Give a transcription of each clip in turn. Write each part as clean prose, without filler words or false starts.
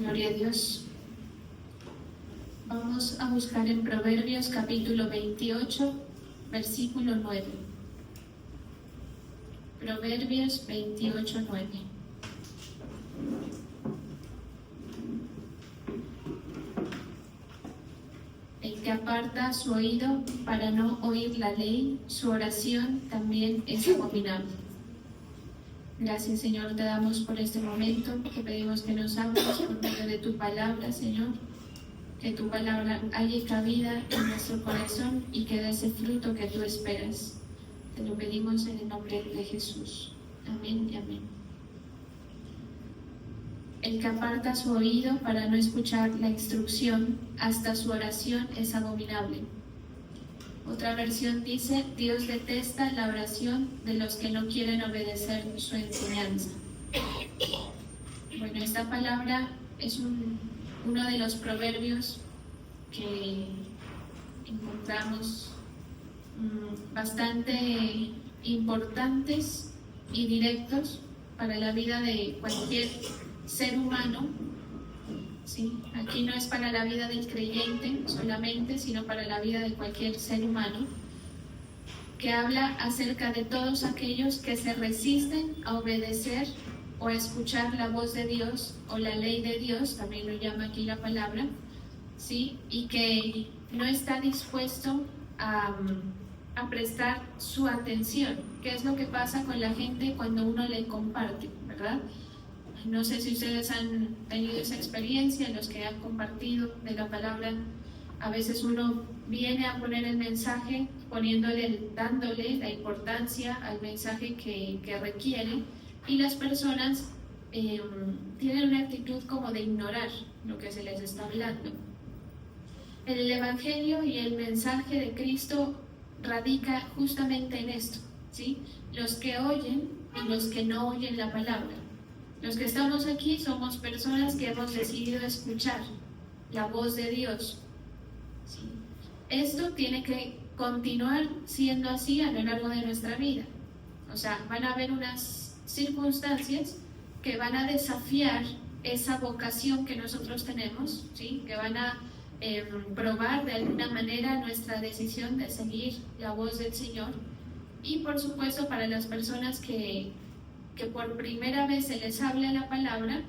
Gloria a Dios. Vamos a buscar en Proverbios capítulo 28, versículo 9. Proverbios 28, 9. El que aparta su oído para no oír la ley, su oración también es abominable. Gracias, Señor, te damos por este momento, te pedimos que nos hables por medio de tu palabra, Señor, que tu palabra haya cabida en nuestro corazón y que dé ese fruto que tú esperas. Te lo pedimos en el nombre de Jesús. Amén y amén. El que aparta su oído para no escuchar la instrucción, hasta su oración es abominable. Otra versión dice: Dios detesta la oración de los que no quieren obedecer su enseñanza. Bueno, esta palabra es uno de los proverbios que encontramos bastante importantes y directos para la vida de cualquier ser humano. Sí, aquí no es para la vida del creyente solamente, sino para la vida de cualquier ser humano, que habla acerca de todos aquellos que se resisten a obedecer o a escuchar la voz de Dios o la ley de Dios, también lo llama aquí la palabra, ¿sí? Y que no está dispuesto a prestar su atención. ¿Qué es lo que pasa con la gente cuando uno le comparte, verdad? No sé si ustedes han tenido esa experiencia, los que han compartido de la palabra. A veces uno viene a poner el mensaje dándole la importancia al mensaje que requiere, y las personas tienen una actitud como de ignorar lo que se les está hablando. El Evangelio y el mensaje de Cristo radica justamente en esto, ¿sí? Los que oyen y los que no oyen la palabra. Los que estamos aquí somos personas que hemos decidido escuchar la voz de Dios. ¿Sí? Esto tiene que continuar siendo así a lo largo de nuestra vida. O sea, van a haber unas circunstancias que van a desafiar esa vocación que nosotros tenemos, ¿sí? Que van a probar de alguna manera nuestra decisión de seguir la voz del Señor. Y por supuesto, para las personas que por primera vez se les habla la palabra,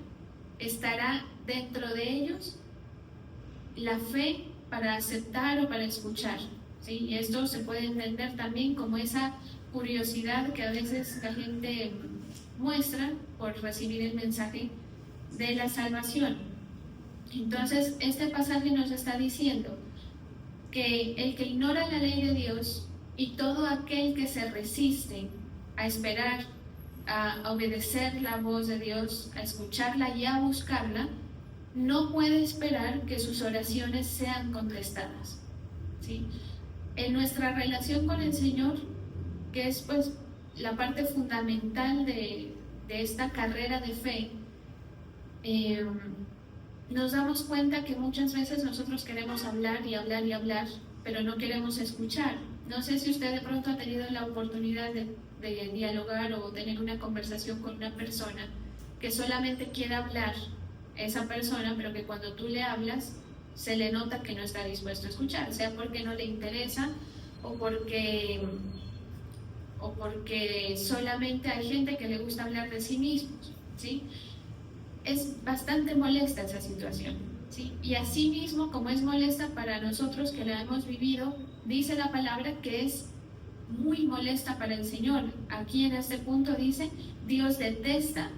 estará dentro de ellos la fe para aceptar o para escuchar, ¿sí? Y esto se puede entender también como esa curiosidad que a veces la gente muestra por recibir el mensaje de la salvación. Entonces, este pasaje nos está diciendo que el que ignora la ley de Dios y todo aquel que se resiste a esperar, a obedecer la voz de Dios, a escucharla y a buscarla, no puede esperar que sus oraciones sean contestadas, ¿sí? En nuestra relación con el Señor, que es pues la parte fundamental de esta carrera de fe, nos damos cuenta que muchas veces nosotros queremos hablar y hablar y hablar, pero no queremos escuchar. No sé si usted de pronto ha tenido la oportunidad de dialogar o tener una conversación con una persona que solamente quiere hablar esa persona, pero que cuando tú le hablas se le nota que no está dispuesto a escuchar, sea porque no le interesa o porque solamente hay gente que le gusta hablar de sí mismos, ¿sí? Es bastante molesta esa situación, ¿sí? Y así mismo, como es molesta para nosotros que la hemos vivido, dice la palabra que es muy molesta para el Señor. Aquí en este punto dice: Dios detesta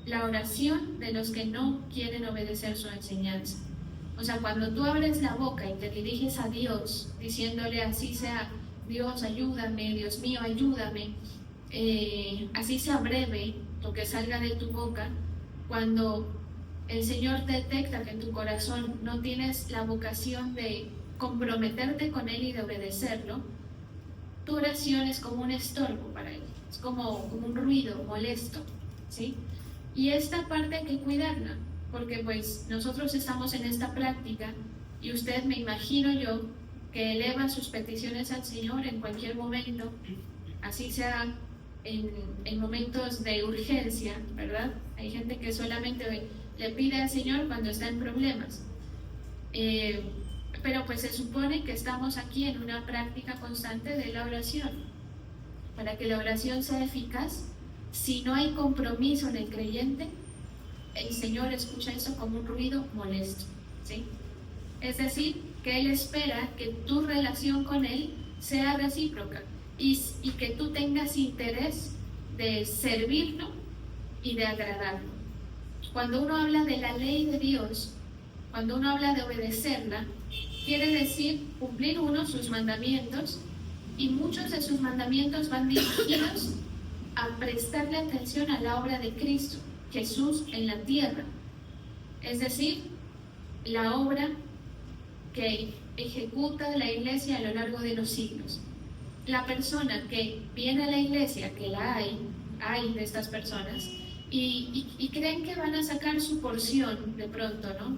la oración de los que no quieren obedecer su enseñanza. O sea, cuando tú abres la boca y te diriges a Dios diciéndole así sea: Dios ayúdame, Dios mío ayúdame, así sea breve lo que salga de tu boca, cuando el Señor detecta que en tu corazón no tienes la vocación de comprometerte con Él y de obedecerlo, tu oración es como un estorbo para Él, es como un ruido molesto, ¿sí? Y esta parte hay que cuidarla, porque pues nosotros estamos en esta práctica y usted, me imagino yo, que eleva sus peticiones al Señor en cualquier momento, así sea en momentos de urgencia, ¿verdad? Hay gente que solamente le pide al Señor cuando está en problemas. Pero pues se supone que estamos aquí en una práctica constante de la oración. Para que la oración sea eficaz, si no hay compromiso en el creyente, el Señor escucha eso como un ruido molesto, ¿sí? Es decir, que Él espera que tu relación con Él sea recíproca y que tú tengas interés de servirlo y de agradarlo. Cuando uno habla de la ley de Dios, cuando uno habla de obedecerla, quiere decir cumplir uno sus mandamientos, y muchos de sus mandamientos van dirigidos a prestarle atención a la obra de Cristo, Jesús en la tierra. Es decir, la obra que ejecuta la iglesia a lo largo de los siglos. La persona que viene a la iglesia, que la hay de estas personas, y creen que van a sacar su porción de pronto, ¿no?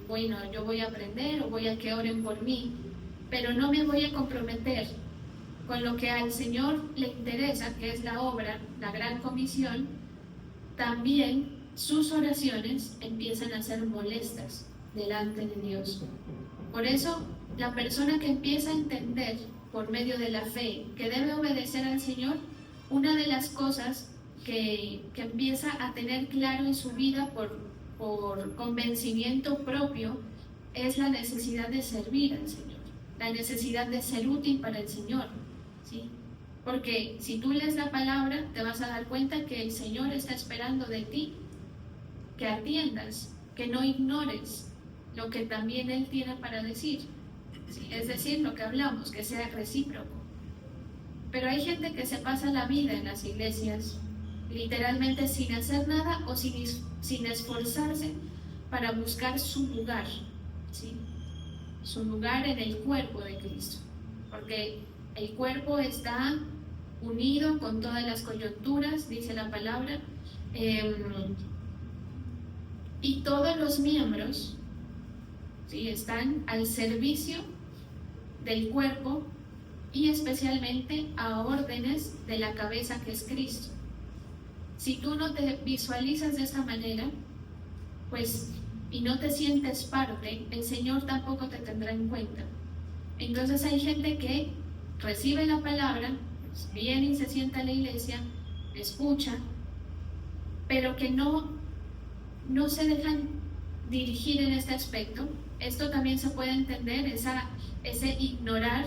Bueno, yo voy a aprender o voy a que oren por mí, pero no me voy a comprometer con lo que al Señor le interesa, que es la obra, la gran comisión. También sus oraciones empiezan a ser molestas delante de Dios. Por eso, la persona que empieza a entender por medio de la fe que debe obedecer al Señor, una de las cosas que empieza a tener claro en su vida por convencimiento propio es la necesidad de servir al Señor, la necesidad de ser útil para el Señor, ¿sí? Porque si tú lees la palabra, te vas a dar cuenta que el Señor está esperando de ti que atiendas, que no ignores lo que también Él tiene para decir, ¿sí? Es decir, lo que hablamos, que sea recíproco. Pero hay gente que se pasa la vida en las iglesias literalmente sin hacer nada o sin esforzarse para buscar su lugar, ¿sí? Su lugar en el cuerpo de Cristo, porque el cuerpo está unido con todas las coyunturas, dice la palabra, y todos los miembros, ¿sí?, están al servicio del cuerpo y especialmente a órdenes de la cabeza, que es Cristo. Si tú no te visualizas de esta manera, pues, y no te sientes parte, el Señor tampoco te tendrá en cuenta. Entonces hay gente que recibe la palabra, pues, viene y se sienta en la iglesia, escucha, pero que no se dejan dirigir en este aspecto. Esto también se puede entender, ese ignorar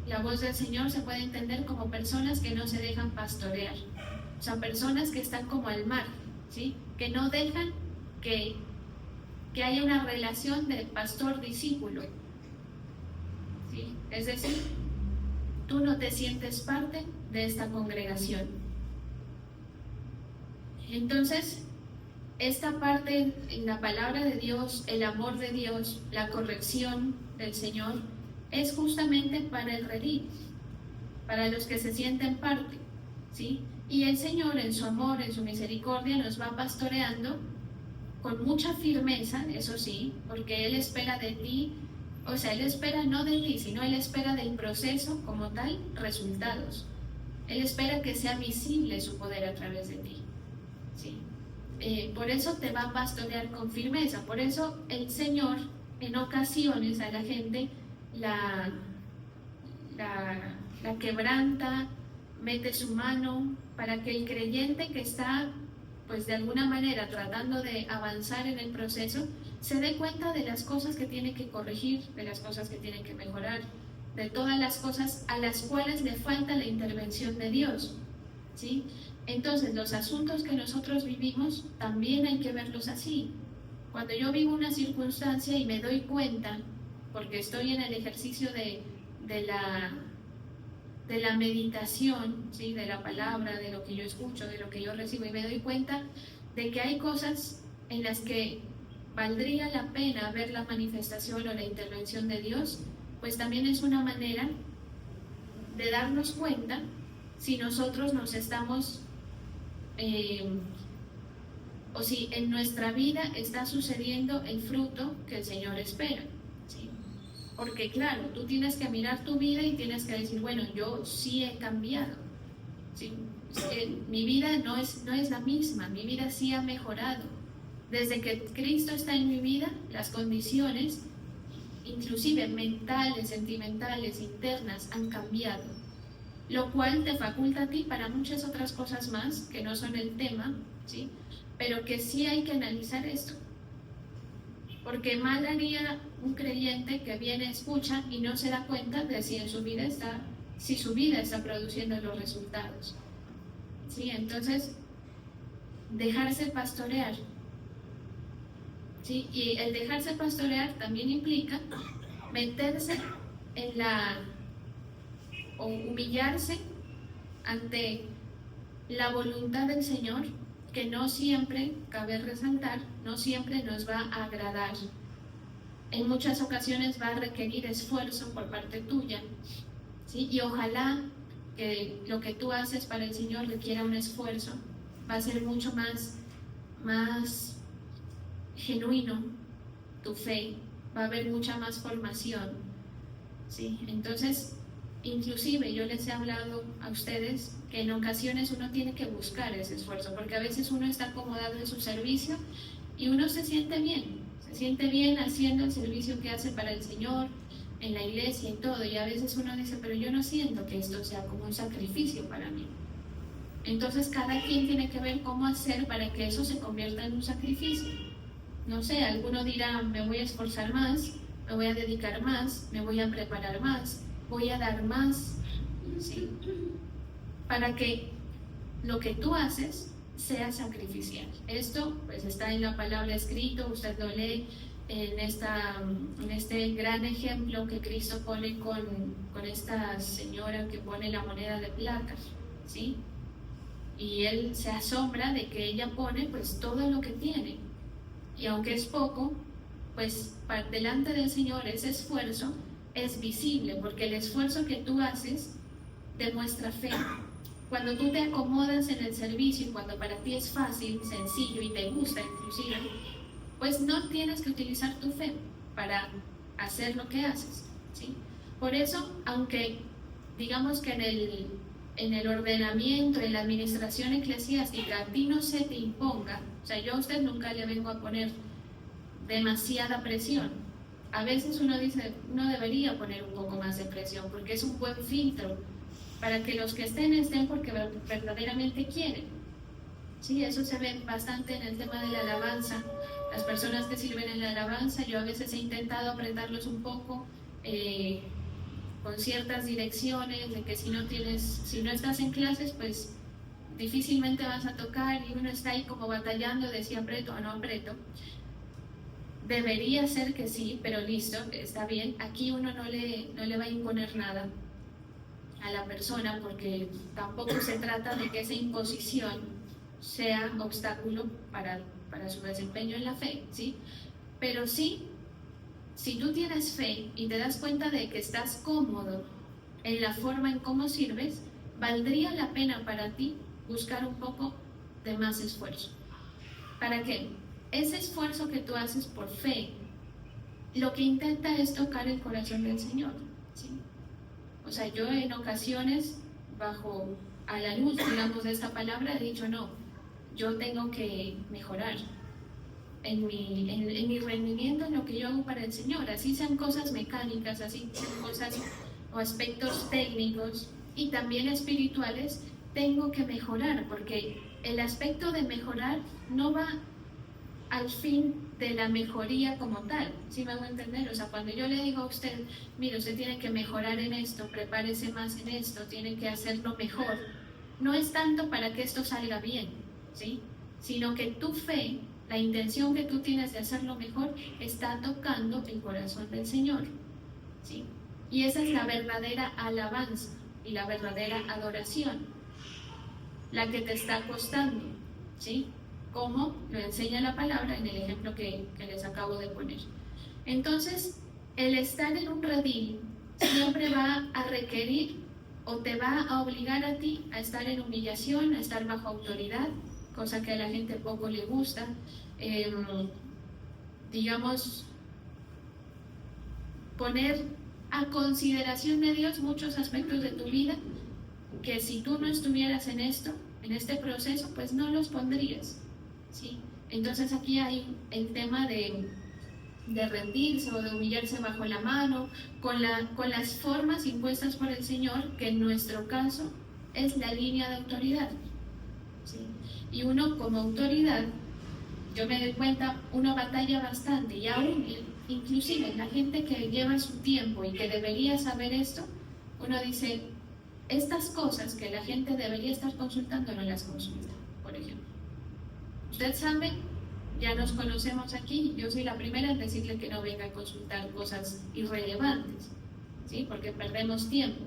la voz del Señor se puede entender como personas que no se dejan pastorear. O sea, personas que están como al mar, ¿sí? Que no dejan que haya una relación de pastor-discípulo, ¿sí? Es decir, tú no te sientes parte de esta congregación. Entonces, esta parte en la palabra de Dios, el amor de Dios, la corrección del Señor, es justamente para el redil, para los que se sienten parte, ¿sí? Y el Señor, en su amor, en su misericordia, nos va pastoreando con mucha firmeza, eso sí, porque Él espera de ti, o sea, Él espera no de ti, sino Él espera del proceso como tal, resultados. Él espera que sea visible su poder a través de ti, ¿sí? Por eso te va a pastorear con firmeza. Por eso el Señor, en ocasiones, a la gente la quebranta, mete su mano para que el creyente que está, pues de alguna manera tratando de avanzar en el proceso, se dé cuenta de las cosas que tiene que corregir, de las cosas que tiene que mejorar, de todas las cosas a las cuales le falta la intervención de Dios, ¿sí? Entonces, los asuntos que nosotros vivimos también hay que verlos así. Cuando yo vivo una circunstancia y me doy cuenta, porque estoy en el ejercicio de la meditación, ¿sí?, de la palabra, de lo que yo escucho, de lo que yo recibo, y me doy cuenta de que hay cosas en las que valdría la pena ver la manifestación o la intervención de Dios, pues también es una manera de darnos cuenta si nosotros nos estamos, o si en nuestra vida está sucediendo el fruto que el Señor espera, ¿sí? Porque claro, tú tienes que mirar tu vida y tienes que decir, bueno, yo sí he cambiado, ¿sí? Mi vida no es la misma, mi vida sí ha mejorado, Desde que Cristo está en mi vida, las condiciones, inclusive mentales, sentimentales, internas, han cambiado, lo cual te faculta a ti para muchas otras cosas más que no son el tema, ¿sí? Pero que sí hay que analizar esto, porque mal haría un creyente que viene, escucha y no se da cuenta de si su vida está produciendo los resultados, ¿sí? Entonces, dejarse pastorear, ¿sí? Y el dejarse pastorear también implica meterse o humillarse ante la voluntad del Señor, que no siempre, cabe resaltar, no siempre nos va a agradar. En muchas ocasiones va a requerir esfuerzo por parte tuya, ¿sí? Y ojalá que lo que tú haces para el Señor requiera un esfuerzo, va a ser mucho más genuino tu fe, va a haber mucha más formación, ¿sí? Entonces, inclusive yo les he hablado a ustedes que en ocasiones uno tiene que buscar ese esfuerzo, porque a veces uno está acomodado en su servicio y uno se siente bien haciendo el servicio que hace para el Señor, en la iglesia y todo, y a veces uno dice, pero yo no siento que esto sea como un sacrificio para mí. Entonces cada quien tiene que ver cómo hacer para que eso se convierta en un sacrificio. No sé, alguno dirá, me voy a esforzar más, me voy a dedicar más, me voy a preparar más, voy a dar más, ¿sí? Para que lo que tú haces sea sacrificial. Esto pues está en la palabra escrito, usted lo lee en este gran ejemplo que Cristo pone con esta señora que pone la moneda de plata, ¿sí? Y él se asombra de que ella pone pues todo lo que tiene, y aunque es poco, pues delante del Señor ese esfuerzo es visible, porque el esfuerzo que tú haces demuestra fe. Cuando tú te acomodas en el servicio y cuando para ti es fácil, sencillo y te gusta inclusive, pues no tienes que utilizar tu fe para hacer lo que haces, ¿sí? Por eso, aunque digamos que en el ordenamiento, en la administración eclesiástica, a ti no se te imponga, o sea, yo a usted nunca le vengo a poner demasiada presión. A veces uno dice, uno debería poner un poco más de presión, porque es un buen filtro para que los que estén porque verdaderamente quieren. Sí, eso se ve bastante en el tema de la alabanza. Las personas que sirven en la alabanza, yo a veces he intentado apretarlos un poco con ciertas direcciones, de que si no estás en clases, pues difícilmente vas a tocar, y uno está ahí como batallando de si aprieto o no aprieto. Debería ser que sí, pero listo, está bien. Aquí uno no le va a imponer nada a la persona, porque tampoco se trata de que esa imposición sea obstáculo para su desempeño en la fe, ¿sí? Pero sí, si tú tienes fe y te das cuenta de que estás cómodo en la forma en cómo sirves, valdría la pena para ti buscar un poco de más esfuerzo. ¿Para qué? Ese esfuerzo que tú haces por fe, lo que intenta es tocar el corazón del Señor, ¿sí? O sea, yo en ocasiones, a la luz, digamos, de esta palabra, he dicho, no, yo tengo que mejorar en mi rendimiento, en lo que yo hago para el Señor, así sean cosas mecánicas, así sean cosas o aspectos técnicos y también espirituales, tengo que mejorar, porque el aspecto de mejorar no va al fin de la mejoría como tal, ¿sí me hago entender? O sea, cuando yo le digo a usted, mire, usted tiene que mejorar en esto, prepárese más en esto, tiene que hacerlo mejor, no es tanto para que esto salga bien, ¿sí? Sino que tu fe, la intención que tú tienes de hacerlo mejor, está tocando el corazón del Señor, ¿sí? Y esa es la verdadera alabanza y la verdadera adoración, la que te está costando, ¿sí? Como lo enseña la palabra en el ejemplo que les acabo de poner. Entonces, el estar en un redil siempre va a requerir o te va a obligar a ti a estar en humillación, a estar bajo autoridad, cosa que a la gente poco le gusta. Digamos, poner a consideración de Dios muchos aspectos de tu vida que si tú no estuvieras en esto, en este proceso, pues no los pondrías, ¿sí? Entonces aquí hay el tema de rendirse o de humillarse bajo la mano, con las formas impuestas por el Señor, que en nuestro caso es la línea de autoridad. ¿Sí? Y uno como autoridad, yo me doy cuenta, uno batalla bastante, y aún inclusive la gente que lleva su tiempo y que debería saber esto, uno dice, estas cosas que la gente debería estar consultando no las consulta, por ejemplo. Usted sabe, ya nos conocemos aquí, yo soy la primera en decirle que no venga a consultar cosas irrelevantes, ¿sí? Porque perdemos tiempo.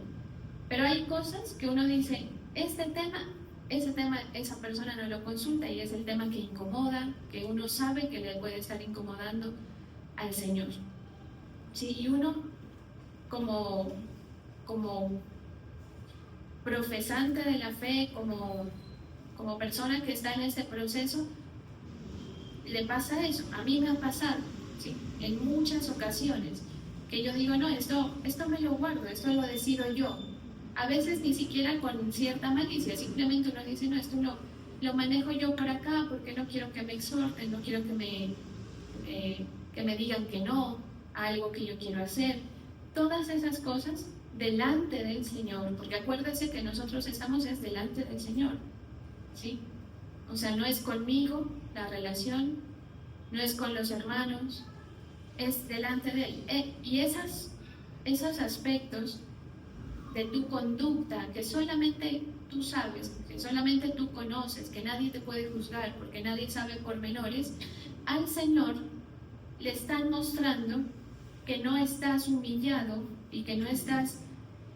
Pero hay cosas que uno dice, ese tema, esa persona no lo consulta, y es el tema que incomoda, que uno sabe que le puede estar incomodando al Señor. ¿Sí? Y uno, como profesante de la fe, como persona que está en este proceso, le pasa eso. A mí me ha pasado, ¿sí? En muchas ocasiones, que yo digo, no, esto me lo guardo, esto lo decido yo. A veces ni siquiera con cierta malicia, simplemente uno dice, no, esto lo manejo yo por acá porque no quiero que me exhorten, no quiero que me digan que no a algo que yo quiero hacer. Todas esas cosas delante del Señor, porque acuérdese que nosotros estamos delante del Señor, ¿sí? O sea, no es conmigo la relación, no es con los hermanos, es delante de Él. Y esos aspectos de tu conducta que solamente tú sabes, que solamente tú conoces, que nadie te puede juzgar porque nadie sabe pormenores, al Señor le están mostrando que no estás humillado y que no estás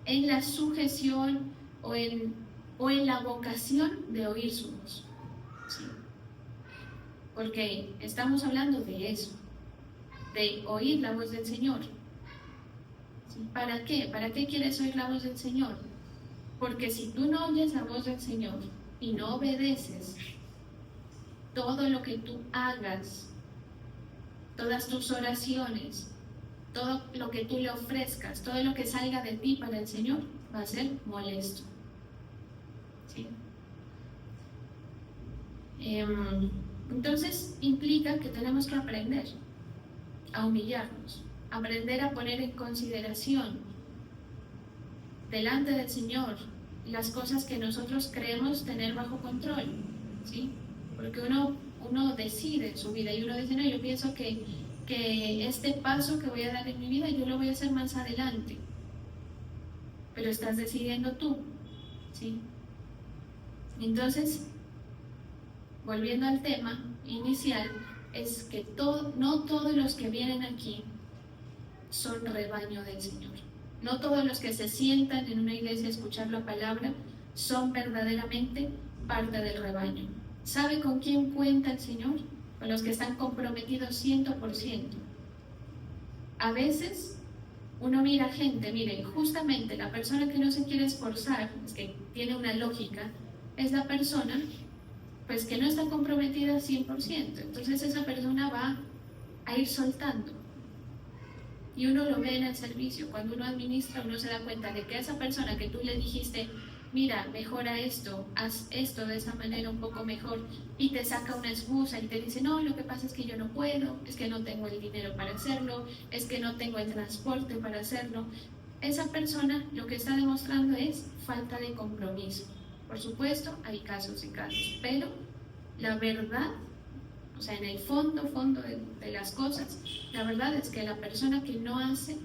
en la sujeción o en la vocación de oír su voz. ¿Sí? Porque estamos hablando de eso, de oír la voz del Señor. ¿Sí? ¿Para qué? ¿Para qué quieres oír la voz del Señor? Porque si tú no oyes la voz del Señor y no obedeces, todo lo que tú hagas, todas tus oraciones, todo lo que tú le ofrezcas, todo lo que salga de ti para el Señor, va a ser molesto. ¿Sí? Entonces implica que tenemos que aprender a humillarnos, aprender a poner en consideración delante del Señor las cosas que nosotros creemos tener bajo control, ¿sí? Porque uno decide en su vida y uno dice, no, yo pienso que este paso que voy a dar en mi vida yo lo voy a hacer más adelante, pero estás decidiendo tú, ¿sí? Entonces, volviendo al tema inicial, es que no todos los que vienen aquí son rebaño del Señor. No todos los que se sientan en una iglesia a escuchar la palabra son verdaderamente parte del rebaño. ¿Sabe con quién cuenta el Señor? Con los que están comprometidos 100%. A veces uno mira gente, mire, justamente la persona que no se quiere esforzar, es que tiene una lógica, es la persona pues que no está comprometida 100%. Entonces esa persona va a ir soltando. Y uno lo ve en el servicio, cuando uno administra, uno se da cuenta de que a esa persona que tú le dijiste, mira, mejora esto, haz esto de esa manera un poco mejor, y te saca una excusa y te dice, no, lo que pasa es que yo no puedo, es que no tengo el dinero para hacerlo, es que no tengo el transporte para hacerlo. Esa persona lo que está demostrando es falta de compromiso. Por supuesto, hay casos y casos, pero la verdad, o sea, en el fondo de las cosas, la verdad es que la persona que no hace,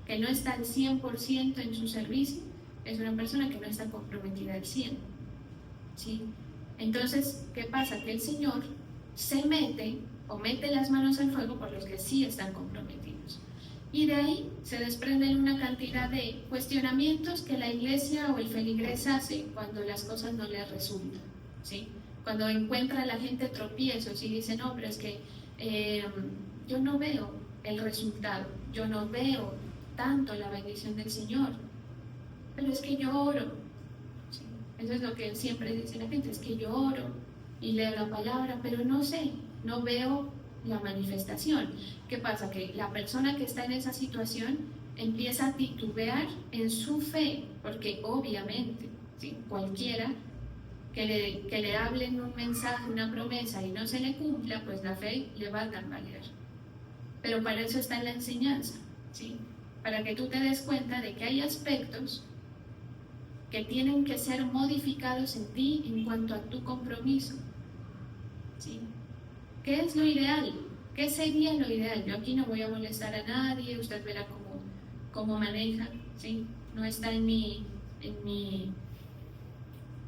que no está al 100% en su servicio, es una persona que no está comprometida al 100%. ¿Sí? Entonces, ¿qué pasa? Que el Señor se mete las manos al fuego por los que sí están comprometidos. Y de ahí se desprenden una cantidad de cuestionamientos que la iglesia o el feligrés hace cuando las cosas no les resultan, ¿sí? Cuando encuentra a la gente tropiezos y dice, no, pero es que yo no veo el resultado, yo no veo tanto la bendición del Señor, pero es que yo oro, ¿sí? Eso es lo que siempre dice la gente, es que yo oro y leo la palabra, pero no sé, no veo la manifestación. ¿Qué pasa? Que la persona que está en esa situación empieza a titubear en su fe, porque obviamente, ¿sí? Cualquiera que le hablen un mensaje, una promesa y no se le cumpla, pues la fe le va a tambalear. Pero para eso está la enseñanza, ¿sí? Para que tú te des cuenta de que hay aspectos que tienen que ser modificados en ti en cuanto a tu compromiso, ¿sí? ¿Qué es lo ideal? ¿Qué sería lo ideal? Yo aquí no voy a molestar a nadie, usted verá cómo maneja, ¿sí? No está en mi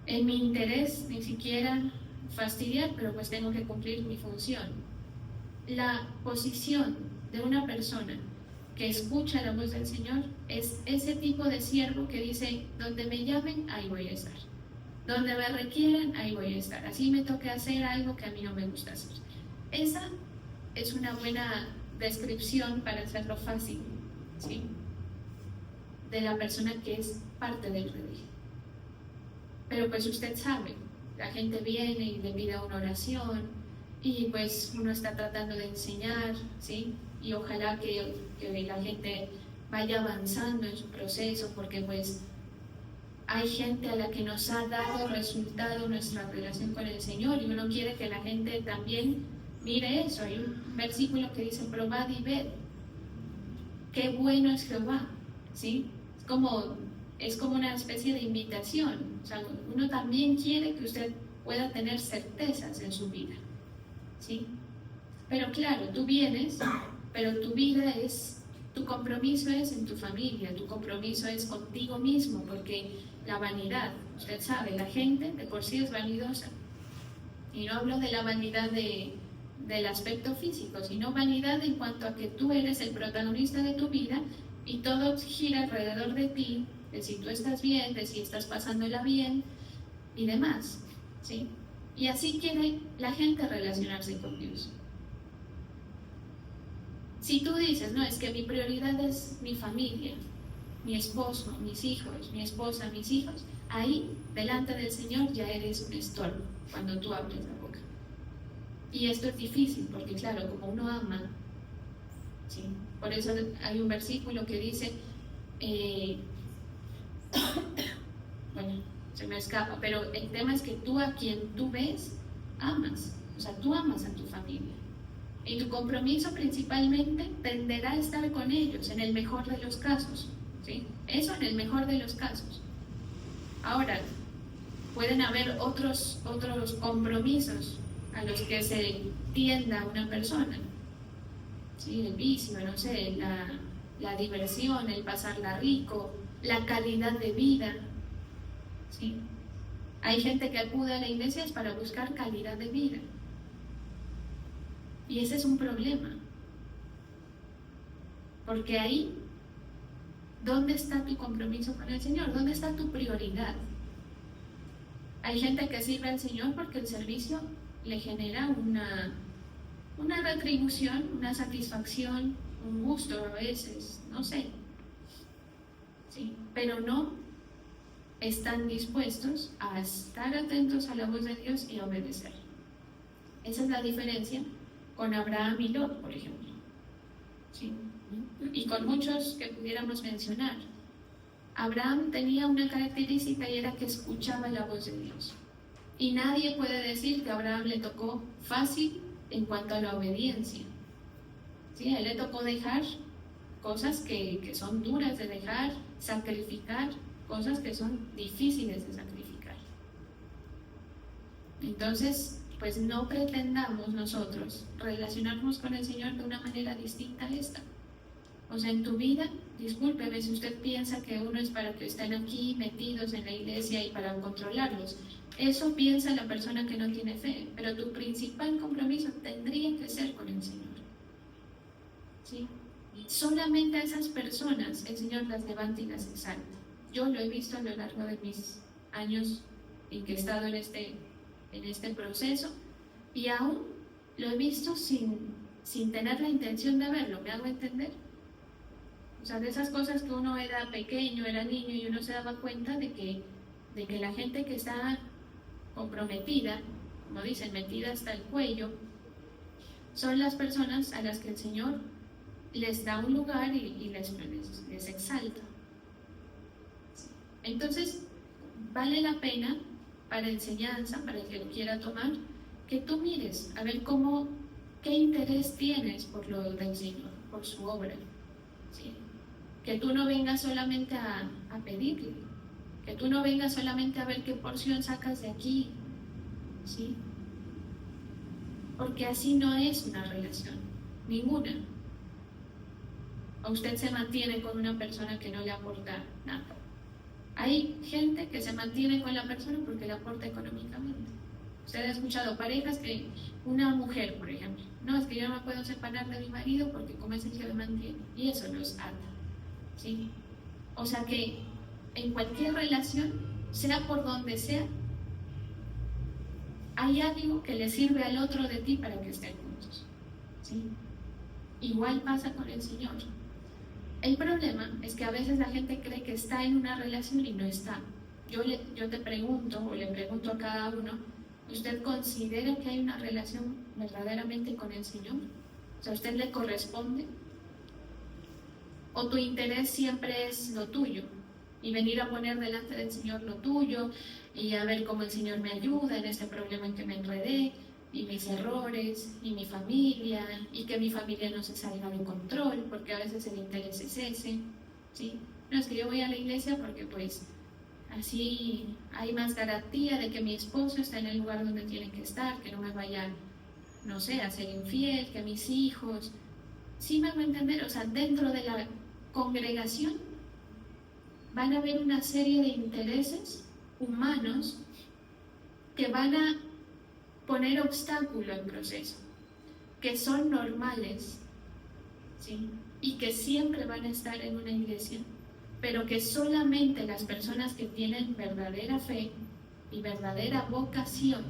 interés ni siquiera fastidiar, pero pues tengo que cumplir mi función. La posición de una persona que escucha la voz del Señor es ese tipo de siervo que dice, donde me llamen, ahí voy a estar. Donde me requieran, ahí voy a estar. Así me toque hacer algo que a mí no me gusta hacer. Esa es una buena descripción para hacerlo fácil, ¿sí? De la persona que es parte del redil. Pero pues usted sabe, la gente viene y le pide una oración y pues uno está tratando de enseñar, ¿sí? Y ojalá que la gente vaya avanzando en su proceso, porque pues hay gente a la que nos ha dado resultado nuestra relación con el Señor y uno quiere que la gente también mire eso. Hay un versículo que dice, probad y ved, qué bueno es Jehová, ¿sí? Es como una especie de invitación. O sea, uno también quiere que usted pueda tener certezas en su vida, ¿sí? Pero claro, tú vienes, pero tu vida tu compromiso es en tu familia, tu compromiso es contigo mismo, porque la vanidad, usted sabe, la gente de por sí es vanidosa. Y no hablo de la vanidad del aspecto físico, sino vanidad en cuanto a que tú eres el protagonista de tu vida y todo gira alrededor de ti, de si tú estás bien, de si estás pasándola bien y demás, ¿sí? Y así quiere la gente relacionarse con Dios. Si tú dices, no, es que mi prioridad es mi familia, mi esposo, mis hijos, mi esposa, mis hijos, ahí, delante del Señor, ya eres un estorbo cuando tú abres la boca. Y esto es difícil, porque claro, como uno ama, ¿sí? Por eso hay un versículo que dice, bueno, se me escapa, pero el tema es que tú a quien tú ves, amas. O sea, tú amas a tu familia. Y tu compromiso principalmente tenderá a estar con ellos, en el mejor de los casos, ¿sí? Eso en el mejor de los casos. Ahora, pueden haber otros compromisos a los que se tienda una persona, ¿sí? El vicio, no sé, la diversión, el pasarla rico, la calidad de vida, ¿sí? Hay gente que acude a la iglesia para buscar calidad de vida. Y ese es un problema. Porque ahí, ¿dónde está tu compromiso con el Señor? ¿Dónde está tu prioridad? Hay gente que sirve al Señor porque el servicio le genera una retribución, una satisfacción, un gusto a veces, no sé. ¿Sí? Pero no están dispuestos a estar atentos a la voz de Dios y a obedecer. Esa es la diferencia con Abraham y Lot, por ejemplo, ¿sí? Y con muchos que pudiéramos mencionar. Abraham tenía una característica y era que escuchaba la voz de Dios. Y nadie puede decir que a Abraham le tocó fácil en cuanto a la obediencia, ¿sí? A él le tocó dejar cosas que son duras de dejar, sacrificar cosas que son difíciles de sacrificar. Entonces, pues no pretendamos nosotros relacionarnos con el Señor de una manera distinta a esta. O sea, en tu vida, discúlpeme si usted piensa que uno es para que estén aquí metidos en la iglesia y para controlarlos. Eso piensa la persona que no tiene fe, pero tu principal compromiso tendría que ser con el Señor, ¿sí? Solamente a esas personas el Señor las levanta y las exalta. Yo lo he visto a lo largo de mis años en que he estado en este proceso, y aún lo he visto sin tener la intención de verlo. ¿Me hago entender? O sea, de esas cosas que uno era pequeño, era niño, y uno se daba cuenta de que la gente que está comprometida, como dicen, metida hasta el cuello, son las personas a las que el Señor les da un lugar y les exalta. Entonces, vale la pena para enseñanza, para el que lo quiera tomar, que tú mires a ver qué interés tienes por lo del Señor, por su obra, ¿sí? Que tú no vengas solamente a pedirle, que tú no vengas solamente a ver qué porción sacas de aquí, ¿sí? Porque así no es una relación, ninguna. O usted se mantiene con una persona que no le aporta nada. Hay gente que se mantiene con la persona porque le aporta económicamente. Usted ha escuchado parejas que, una mujer, por ejemplo, no, es que yo no me puedo separar de mi marido porque como es el que me mantiene, y eso los ata, ¿sí? O sea que en cualquier relación, sea por donde sea, hay algo que le sirve al otro de ti para que estén juntos, ¿sí? Igual pasa con el Señor. El problema es que a veces la gente cree que está en una relación y no está. Yo te pregunto, o le pregunto a cada uno, ¿usted considera que hay una relación verdaderamente con el Señor? O sea, ¿a usted le corresponde? ¿O tu interés siempre es lo tuyo? Y venir a poner delante del Señor lo tuyo, y a ver cómo el Señor me ayuda en este problema en que me enredé, y mis errores, y mi familia, y que mi familia no se salga de control, porque a veces el interés es ese, ¿sí? No, es que yo voy a la iglesia porque pues así hay más garantía de que mi esposo está en el lugar donde tiene que estar, que no me vaya, no sé, a ser infiel, que mis hijos, ¿sí me van a entender? O sea, dentro de la congregación van a haber una serie de intereses humanos que van a poner obstáculo al proceso, que son normales, ¿sí? Y que siempre van a estar en una iglesia, pero que solamente las personas que tienen verdadera fe y verdadera vocación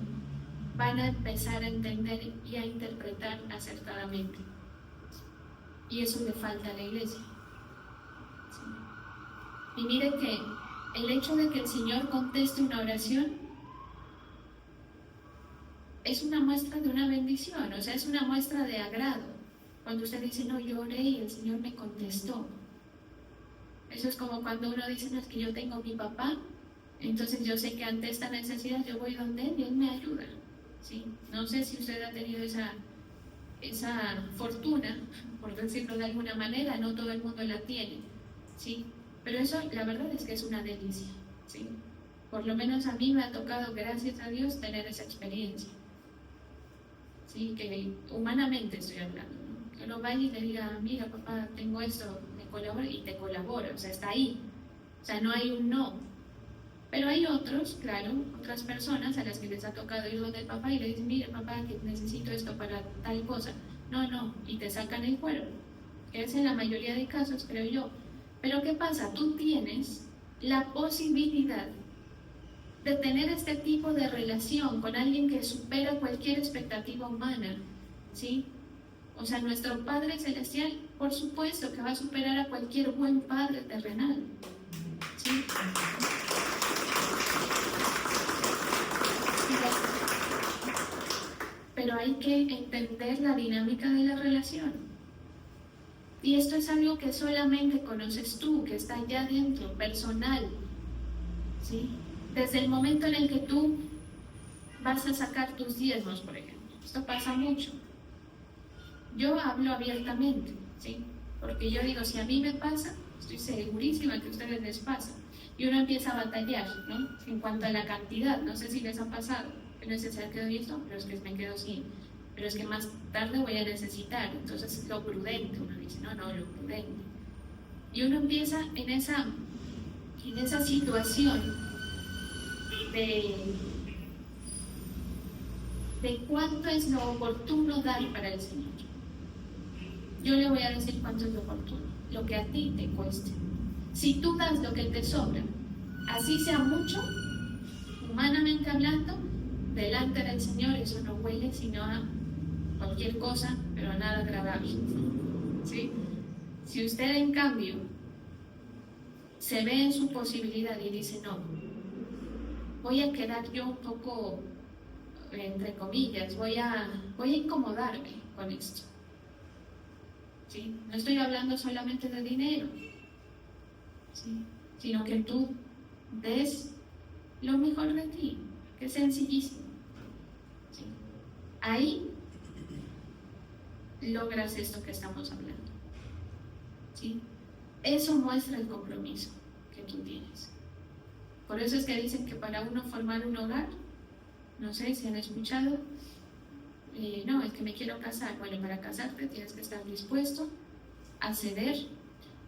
van a empezar a entender y a interpretar acertadamente. Y eso le falta a la iglesia, ¿sí? Y mire que el hecho de que el Señor conteste una oración es una muestra de una bendición, o sea, es una muestra de agrado. Cuando usted dice, no, yo oré y el Señor me contestó. Eso es como cuando uno dice, no, es que yo tengo a mi papá, entonces yo sé que ante esta necesidad yo voy donde él y él me ayuda, ¿sí? No sé si usted ha tenido esa fortuna, por decirlo de alguna manera, no todo el mundo la tiene, ¿sí? Pero eso, la verdad es que es una delicia, ¿sí? Por lo menos a mí me ha tocado, gracias a Dios, tener esa experiencia, ¿sí? Que humanamente estoy hablando, ¿no? Que uno vaya y le diga, mira papá, tengo esto, me colabora, y te colabora, o sea, está ahí, o sea, no hay un no. Pero hay otros, claro, otras personas a las que les ha tocado ir donde el papá y le dicen, mire papá, que necesito esto para tal cosa. No, y te sacan el cuero, que es en la mayoría de casos, creo yo. Pero ¿qué pasa? Tú tienes la posibilidad de tener este tipo de relación con alguien que supera cualquier expectativa humana, ¿sí? O sea, nuestro Padre Celestial, por supuesto que va a superar a cualquier buen padre terrenal, ¿sí? Pero hay que entender la dinámica de la relación. Y esto es algo que solamente conoces tú, que está allá dentro, personal, ¿sí? Desde el momento en el que tú vas a sacar tus diezmos, por ejemplo. Esto pasa mucho. Yo hablo abiertamente, ¿sí? Porque yo digo, si a mí me pasa, estoy segurísima que a ustedes les pasa. Y uno empieza a batallar, ¿no? En cuanto a la cantidad, no sé si les ha pasado, que no es necesario que doy esto, pero es que me quedo sin. Pero es que más tarde voy a necesitar, entonces lo prudente, uno dice, no, lo prudente. Y uno empieza en esa situación de cuánto es lo oportuno dar para el Señor. Yo le voy a decir cuánto es lo oportuno, lo que a ti te cueste. Si tú das lo que te sobra, así sea mucho, humanamente hablando, delante del Señor eso no huele sino a cualquier cosa, pero nada agradable, ¿sí? Si usted en cambio se ve en su posibilidad y dice, no, voy a quedar yo un poco, entre comillas, voy a incomodarme con esto, ¿sí? No estoy hablando solamente de dinero, ¿sí? Sino que tú des lo mejor de ti, que es sencillísimo. ¿Sí? Ahí logras esto que estamos hablando. ¿Sí? Eso muestra el compromiso que tú tienes. Por eso es que dicen que para uno formar un hogar, no sé si han escuchado, no, es que me quiero casar. Bueno, para casarte tienes que estar dispuesto a ceder,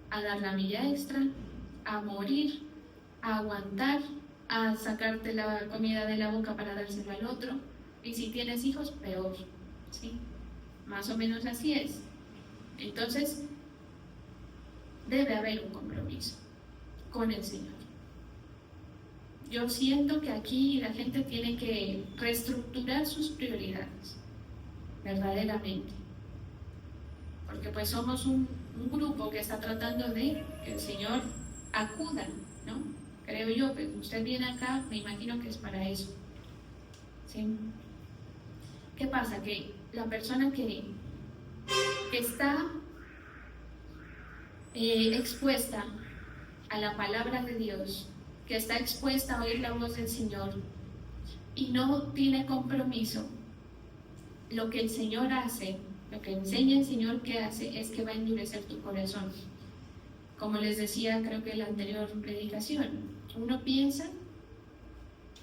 a dar la milla extra, a morir, a aguantar, a sacarte la comida de la boca para dársela al otro. Y si tienes hijos, peor. ¿Sí? Más o menos así es. Entonces, debe haber un compromiso con el Señor. Yo siento que aquí la gente tiene que reestructurar sus prioridades, verdaderamente. Porque pues somos un grupo que está tratando de que el Señor acuda, ¿no? Creo yo, que usted viene acá, me imagino que es para eso. ¿Sí? ¿Qué pasa? Que la persona que está expuesta a la palabra de Dios, que está expuesta a oír la voz del Señor y no tiene compromiso, lo que el Señor hace, lo que enseña el Señor que hace, es que va a endurecer tu corazón. Como les decía, creo que en la anterior predicación, uno piensa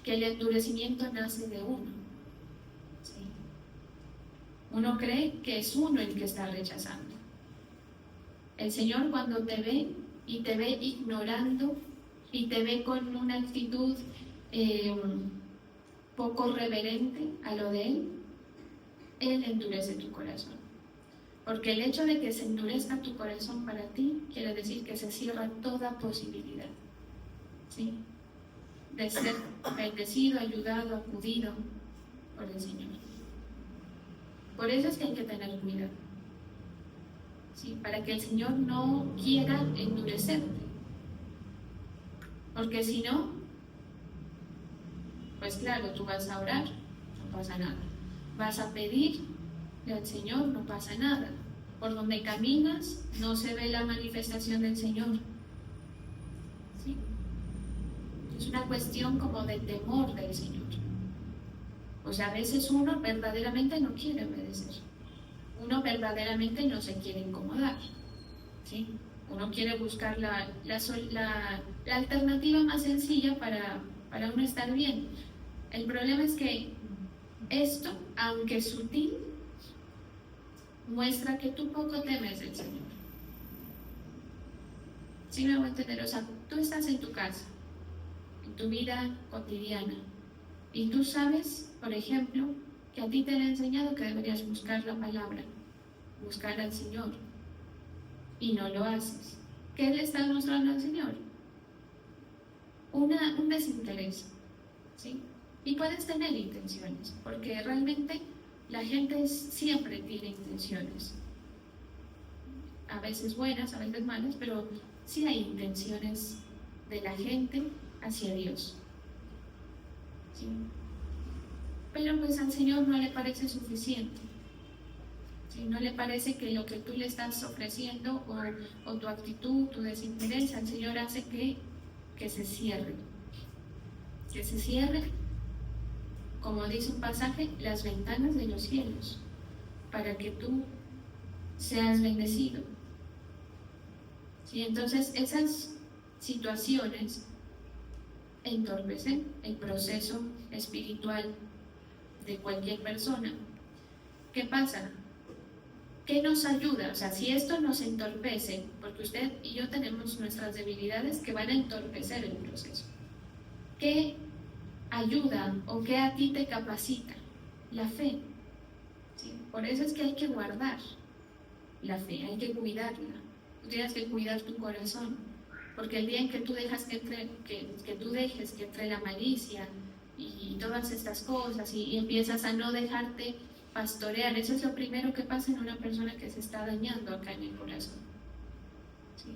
que el endurecimiento nace de uno. ¿Sí? Uno cree que es uno el que está rechazando. El Señor, cuando te ve y te ve ignorando y te ve con una actitud poco reverente a lo de Él endurece tu corazón. Porque el hecho de que se endurezca tu corazón para ti quiere decir que se cierra toda posibilidad, ¿sí?, de ser bendecido, ayudado, acudido por el Señor. Por eso es que hay que tener cuidado, ¿sí?, para que el Señor no quiera endurecerte. Porque si no, pues claro, tú vas a orar, no pasa nada. Vas a pedir al Señor, no pasa nada. Por donde caminas, no se ve la manifestación del Señor. ¿Sí? Es una cuestión como de temor del Señor. O sea, a veces uno verdaderamente no quiere obedecer. Uno verdaderamente no se quiere incomodar. ¿Sí? Uno quiere buscar la alternativa más sencilla para uno estar bien. El problema es que esto, aunque sutil, muestra que tú poco temes del Señor. ¿Sí me voy a entender? O sea, tú estás en tu casa, en tu vida cotidiana, y tú sabes, por ejemplo, que a ti te han enseñado que deberías buscar la palabra, buscar al Señor, y no lo haces. ¿Qué le estás mostrando al Señor? Un desinterés, ¿sí? Y puedes tener intenciones, porque realmente la gente siempre tiene intenciones, a veces buenas, a veces malas, pero sí hay intenciones de la gente hacia Dios, ¿sí? Pero pues al Señor no le parece suficiente, ¿sí? No le parece que lo que tú le estás ofreciendo o tu actitud, tu desinterés, al Señor hace que se cierre, como dice un pasaje, las ventanas de los cielos, para que tú seas bendecido. ¿Sí? Entonces, esas situaciones entorpecen el proceso espiritual de cualquier persona. ¿Qué pasa? ¿Qué nos ayuda? O sea, si esto nos entorpece, porque usted y yo tenemos nuestras debilidades que van a entorpecer el proceso. ¿Qué ayuda o qué a ti te capacita? La fe. ¿Sí? Por eso es que hay que guardar la fe, hay que cuidarla. Tú tienes que cuidar tu corazón, porque el día en que tú dejas que entre la malicia y todas estas cosas y empiezas a no dejarte pastorear, eso es lo primero que pasa en una persona que se está dañando acá en el corazón. ¿Sí?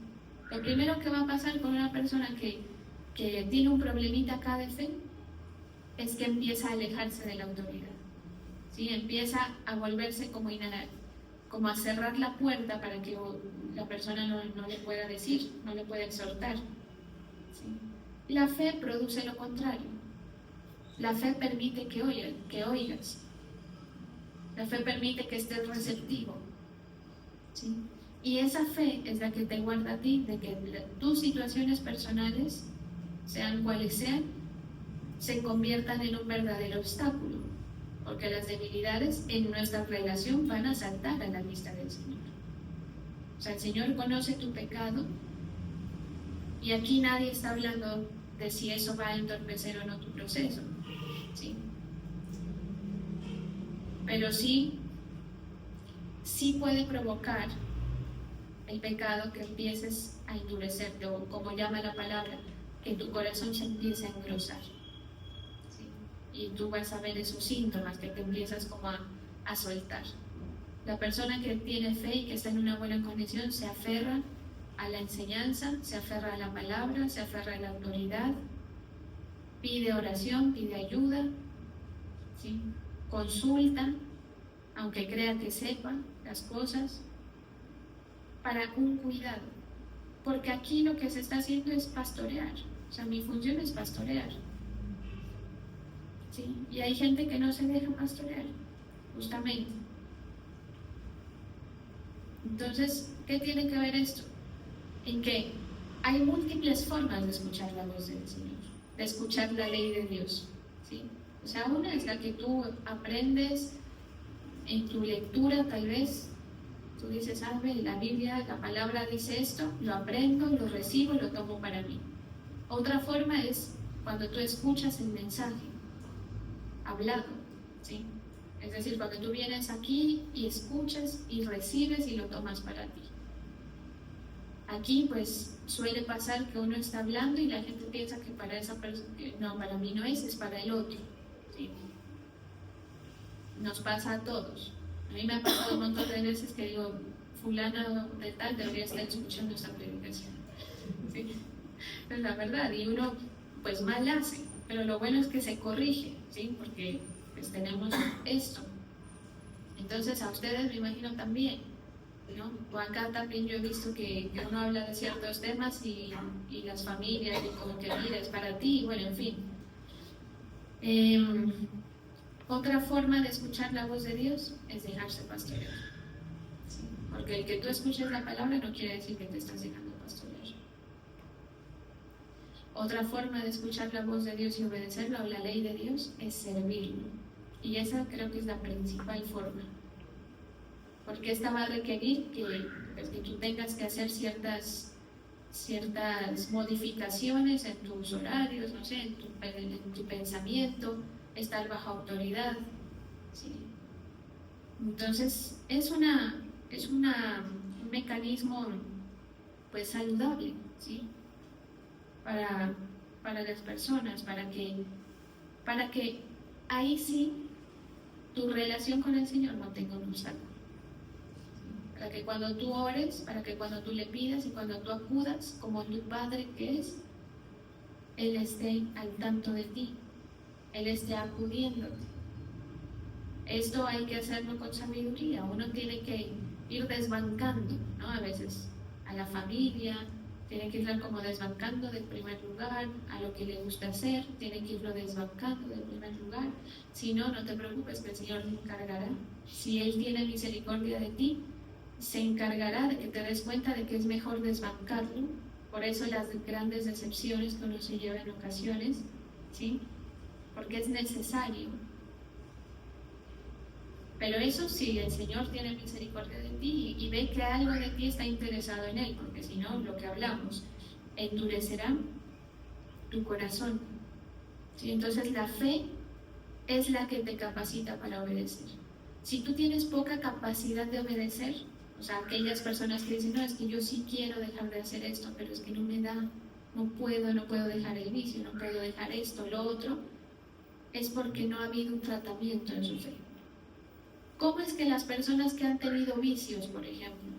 Lo primero que va a pasar con una persona que tiene un problemita acá de fe es que empieza a alejarse de la autoridad. ¿Sí? Empieza a volverse como a cerrar la puerta para que la persona no le pueda decir, no le pueda exhortar. ¿Sí? La fe produce lo contrario. La fe permite que oigas. La fe permite que estés receptivo, ¿sí? Y esa fe es la que te guarda a ti de que tus situaciones personales, sean cuales sean, se conviertan en un verdadero obstáculo, porque las debilidades en nuestra relación van a saltar a la vista del Señor. O sea, el Señor conoce tu pecado y aquí nadie está hablando de si eso va a entorpecer o no tu proceso, ¿sí? Pero sí puede provocar el pecado que empieces a endurecerte, o como llama la palabra, que tu corazón se empiece a engrosar, ¿sí? Y tú vas a ver esos síntomas que te empiezas como a soltar. La persona que tiene fe y que está en una buena condición se aferra a la enseñanza, se aferra a la palabra, se aferra a la autoridad, pide oración, pide ayuda, ¿sí? Consulta, aunque crea que sepa las cosas, para un cuidado. Porque aquí lo que se está haciendo es pastorear. O sea, mi función es pastorear, ¿sí? Y hay gente que no se deja pastorear, justamente. Entonces, ¿qué tiene que ver esto? En que hay múltiples formas de escuchar la voz del Señor, de escuchar la ley de Dios, ¿sí? O sea, una es la que tú aprendes en tu lectura, tal vez. Tú dices, la Biblia, la palabra dice esto, lo aprendo, lo recibo, lo tomo para mí. Otra forma es cuando tú escuchas el mensaje hablado, ¿sí? Es decir, cuando tú vienes aquí y escuchas y recibes y lo tomas para ti. Aquí pues suele pasar que uno está hablando y la gente piensa que para esa persona, no, para mí no es para el otro, ¿sí? Nos pasa a todos. A mí me ha pasado un montón de veces que digo, fulana de tal debería estar escuchando esta predicación, ¿sí? Es la verdad, y uno pues mal hace, pero lo bueno es que se corrige, ¿sí? Porque pues tenemos esto. Entonces a ustedes me imagino también, ¿no? O acá también yo he visto que uno habla de ciertos temas y las familias y como que mira, es para ti, y bueno, en fin. Otra forma de escuchar la voz de Dios es dejarse pastorear, ¿sí? Porque el que tú escuches la palabra no quiere decir que te estás dejando pastorear. Otra forma de escuchar la voz de Dios y obedecerla, o la ley de Dios, es servirlo. Y esa creo que es la principal forma. Porque esta va a requerir que tú tengas que hacer ciertas modificaciones en tus horarios, no sé, en tu pensamiento, estar bajo autoridad, ¿sí? Entonces es un mecanismo pues saludable, ¿sí? Para las personas, para que ahí sí tu relación con el Señor no tenga un obstáculo. Para que cuando tú ores, para que cuando tú le pidas y cuando tú acudas como tu Padre que es, Él esté al tanto de ti, Él esté acudiéndote. Esto hay que hacerlo con sabiduría. Uno tiene que ir desbancando, ¿no? A veces a la familia, tiene que irla como desbancando del primer lugar, a lo que le gusta hacer, tiene que irlo desbancando del primer lugar. Si no, no te preocupes, que el Señor se encargará. Si Él tiene misericordia de ti, se encargará de que te des cuenta de que es mejor desbancarlo. Por eso las grandes decepciones que uno se lleva en ocasiones, ¿sí? Porque es necesario. Pero eso sí, el Señor tiene misericordia de ti y ve que algo de ti está interesado en Él, porque si no, lo que hablamos, endurecerá tu corazón, ¿sí? Entonces la fe es la que te capacita para obedecer. Si tú tienes poca capacidad de obedecer, o sea, aquellas personas que dicen, no, es que yo sí quiero dejar de hacer esto, pero es que no me da, no puedo dejar el vicio, no puedo dejar esto, lo otro, es porque no ha habido un tratamiento en su fe. ¿Cómo es que las personas que han tenido vicios, por ejemplo,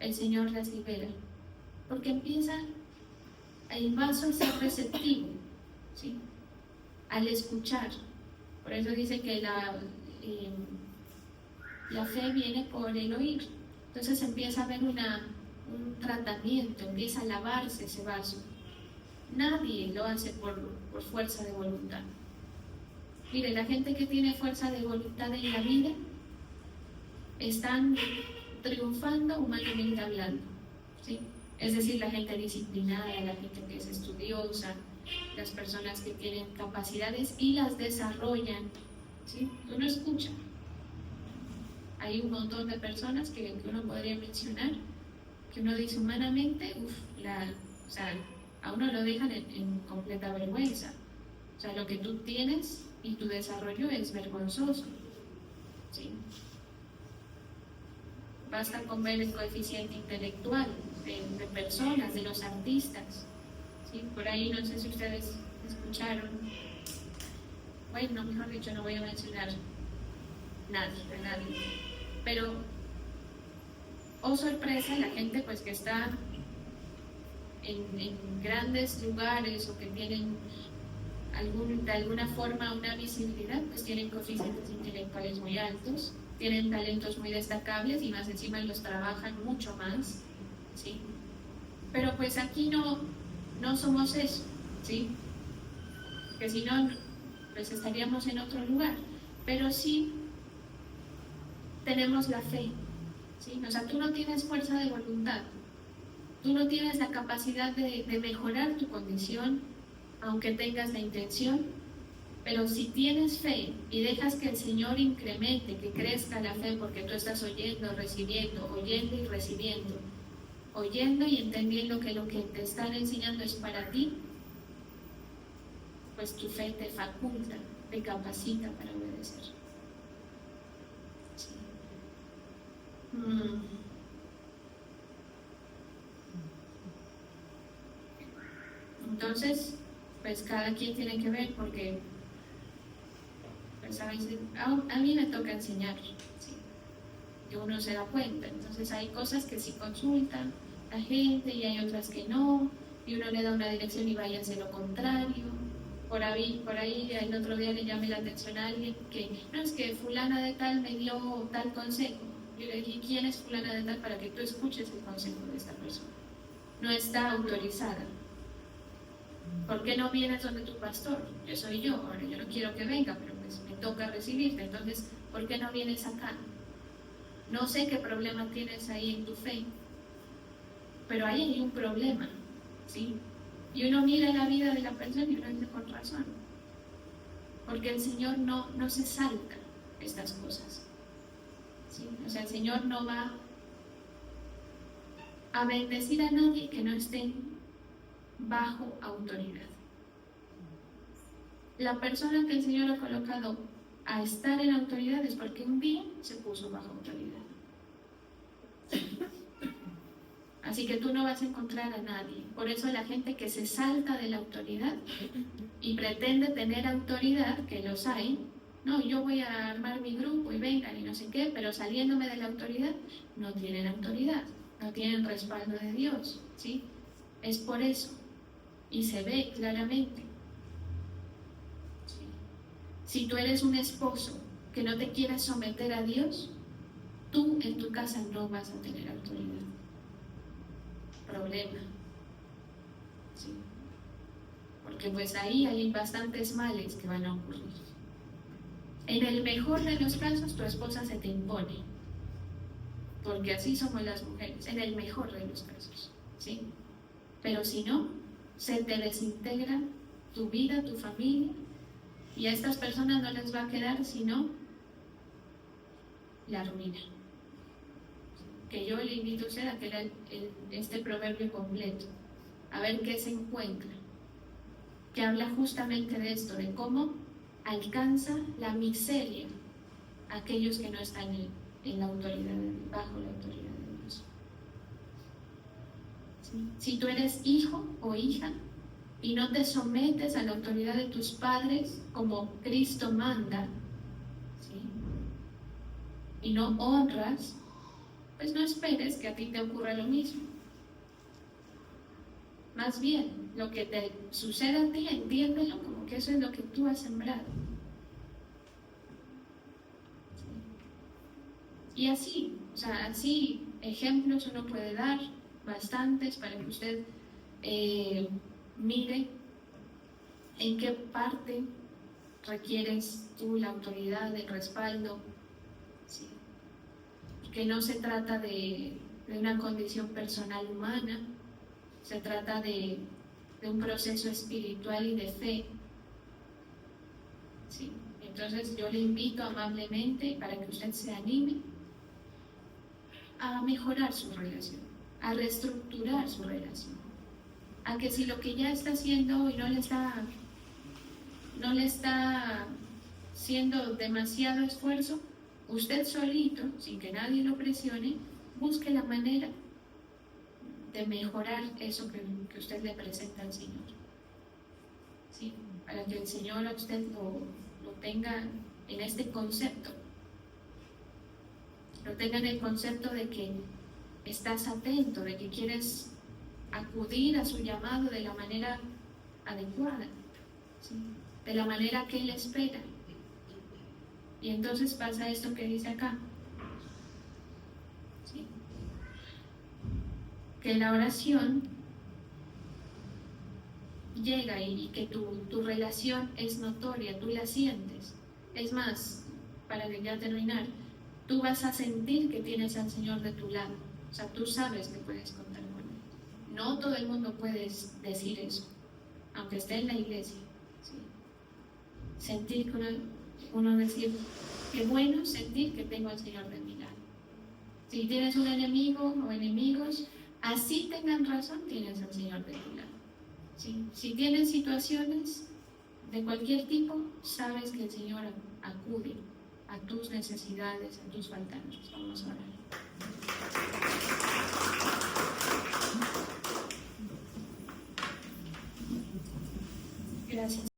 el Señor las libera? Porque empieza el vaso a ser receptivo, ¿sí? Al escuchar. Por eso dice que la fe viene por el oír. Entonces empieza a haber un tratamiento, empieza a lavarse ese vaso. Nadie lo hace por fuerza de voluntad. Mire, la gente que tiene fuerza de voluntad en la vida están triunfando humanamente hablando, ¿sí? Es decir, la gente disciplinada, la gente que es estudiosa, las personas que tienen capacidades y las desarrollan, ¿sí? Uno escucha. Hay un montón de personas que uno podría mencionar, que uno dice humanamente, o sea, a uno lo dejan en completa vergüenza. O sea, lo que tú tienes y tu desarrollo es vergonzoso, ¿sí? Basta con ver el coeficiente intelectual de personas, de los artistas, ¿sí? Por ahí no sé si ustedes escucharon, bueno, mejor dicho, no voy a mencionar a nadie, pero, oh sorpresa, la gente pues que está en grandes lugares o que tienen de alguna forma una visibilidad, pues tienen coeficientes intelectuales muy altos, tienen talentos muy destacables y más encima los trabajan mucho más, ¿sí? Pero pues aquí no somos eso, ¿sí? Que si no, pues estaríamos en otro lugar, pero sí tenemos la fe, ¿sí? O sea, tú no tienes fuerza de voluntad, tú no tienes la capacidad de mejorar tu condición, aunque tengas la intención, pero si tienes fe y dejas que el Señor incremente, que crezca la fe, porque tú estás oyendo, recibiendo, oyendo y recibiendo, oyendo y entendiendo que lo que te están enseñando es para ti, pues tu fe te faculta, te capacita para obedecer. Sí. Entonces, pues cada quien tiene que ver, porque pues a mí me toca enseñar, ¿sí? Que uno se da cuenta. Entonces hay cosas que sí consultan la gente y hay otras que no, y uno le da una dirección y vaya a hacer lo contrario. Por ahí el otro día le llamé la atención a alguien que, no, es que fulana de tal me dio tal consejo. Yo le dije, ¿quién es fulana de tal para que tú escuches el consejo de esta persona? No está autorizada. ¿Por qué no vienes donde tu pastor? Yo soy yo, ahora yo no quiero que venga, pero pues me toca recibirte, entonces, ¿por qué no vienes acá? No sé qué problema tienes ahí en tu fe, pero ahí hay un problema, ¿sí? Y uno mira la vida de la persona y uno dice con razón, porque el Señor no se salta estas cosas, ¿sí? O sea, el Señor no va a bendecir a nadie que no esté bajo autoridad. La persona que el Señor ha colocado a estar en autoridad es porque un día se puso bajo autoridad. Así que tú no vas a encontrar a nadie. Por eso la gente que se salta de la autoridad y pretende tener autoridad, que los hay, no, yo voy a armar mi grupo y vengan y no sé qué, pero saliéndome de la autoridad, no tienen autoridad, no tienen respaldo de Dios, ¿sí? Es por eso. Y se ve claramente. ¿Sí? Si tú eres un esposo que no te quieres someter a Dios, tú en tu casa no vas a tener autoridad. Problema, ¿sí? Porque pues ahí hay bastantes males que van a ocurrir. En el mejor de los casos, tu esposa se te impone, porque así somos las mujeres, en el mejor de los casos, ¿sí? Pero si no, se te desintegra tu vida, tu familia, y a estas personas no les va a quedar sino la ruina. Que yo le invito a usted a que lea este proverbio completo, a ver qué se encuentra, que habla justamente de esto, de cómo alcanza la miseria a aquellos que no están en la autoridad, bajo la autoridad de Dios. ¿Sí? Si tú eres hijo o hija y no te sometes a la autoridad de tus padres como Cristo manda, ¿sí? Y no honras, pues no esperes que a ti te ocurra lo mismo. Más bien, lo que te sucede a ti, entiéndelo como que eso es lo que tú has sembrado. ¿Sí? Y así, o sea, así ejemplos uno puede dar, bastantes, para que usted mire en qué parte requieres tú la autoridad, el respaldo, ¿sí? Porque no se trata de una condición personal humana, se trata de un proceso espiritual y de fe, ¿sí? Entonces yo le invito amablemente para que usted se anime a mejorar su relación, a reestructurar su relación, a que si lo que ya está haciendo hoy no le está siendo demasiado esfuerzo, usted solito, sin que nadie lo presione, busque la manera de mejorar eso que usted le presenta al Señor, ¿sí? Para que el Señor a usted lo tenga en este concepto, lo tenga en el concepto de que estás atento, de que quieres acudir a su llamado de la manera adecuada, ¿sí? De la manera que Él espera. Y entonces pasa esto que dice acá, ¿sí? Que la oración llega y que tu relación es notoria, tú la sientes. Es más, para que ya terminar, tú vas a sentir que tienes al Señor de tu lado. O sea, tú sabes que puedes contar con Él. No todo el mundo puede decir eso, aunque esté en la iglesia, ¿sí? Sentir que uno decir, qué bueno sentir que tengo al Señor de mi lado. Si tienes un enemigo o enemigos, así tengan razón, tienes al Señor de tu lado, ¿sí? Si tienes situaciones de cualquier tipo, sabes que el Señor acude a tus necesidades, a tus faltantes. Vamos a orar. Gracias.